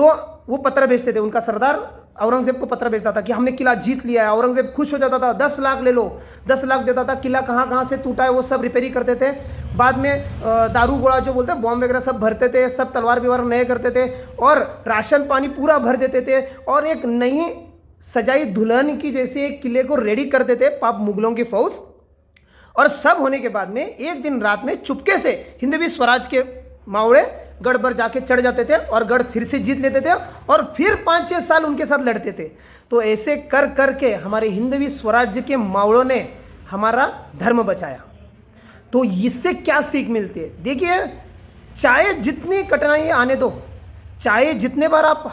तो वो पत्र भेजते थे, उनका सरदार औरंगजेब को पत्र भेजता था कि हमने किला जीत लिया है। औरंगजेब खुश हो जाता था, 10 लाख ले लो, 10 लाख देता था। किला कहाँ कहाँ से टूटा है वो सब रिपेयरी करते थे। बाद में दारू गोला जो बोलते हैं, बॉम्ब वगैरह सब भरते थे, सब तलवार विवार नए करते थे और राशन पानी पूरा भर देते थे और एक नई सजाई दुल्हन की जैसे एक किले को रेडी करते थे पाप मुगलों की फौज। और सब होने के बाद में एक दिन रात में चुपके से हिंदवी स्वराज के मावड़े गढ़ पर जाके चढ़ जाते थे और गढ़ फिर से जीत लेते थे और फिर 5-6 साल उनके साथ लड़ते थे। तो ऐसे कर करके हमारे हिंदवी स्वराज्य के मावड़ों ने हमारा धर्म बचाया। तो इससे क्या सीख मिलती है? देखिए, चाहे जितनी कठिनाई आने दो, चाहे जितने बार आप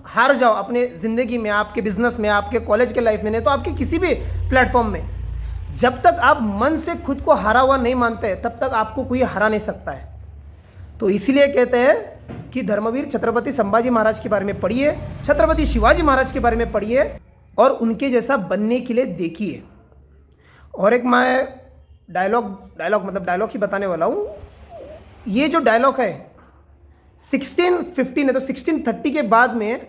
हार जाओ अपने ज़िंदगी में, आपके बिजनेस में, आपके कॉलेज के लाइफ में, नहीं तो आपके किसी भी प्लेटफॉर्म में, जब तक आप मन से खुद को हारा हुआ नहीं मानते तब तक आपको कोई हरा नहीं सकता है। तो इसीलिए कहते हैं कि धर्मवीर छत्रपति संभाजी महाराज के बारे में पढ़िए, छत्रपति शिवाजी महाराज के बारे में पढ़िए और उनके जैसा बनने के लिए देखिए। और एक मैं डायलॉग ही बताने वाला हूँ। ये जो डायलॉग है 1615 है, तो 1630 के बाद में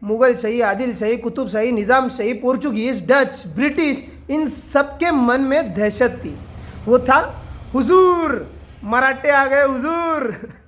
मुगल शाही, आदिल शाही, कुतुब शाही, निज़ाम शाही, पोर्चुगीज, डच, ब्रिटिश, इन सब के मन में दहशत थी। वो था हुजूर, मराठे आ गए हुजूर।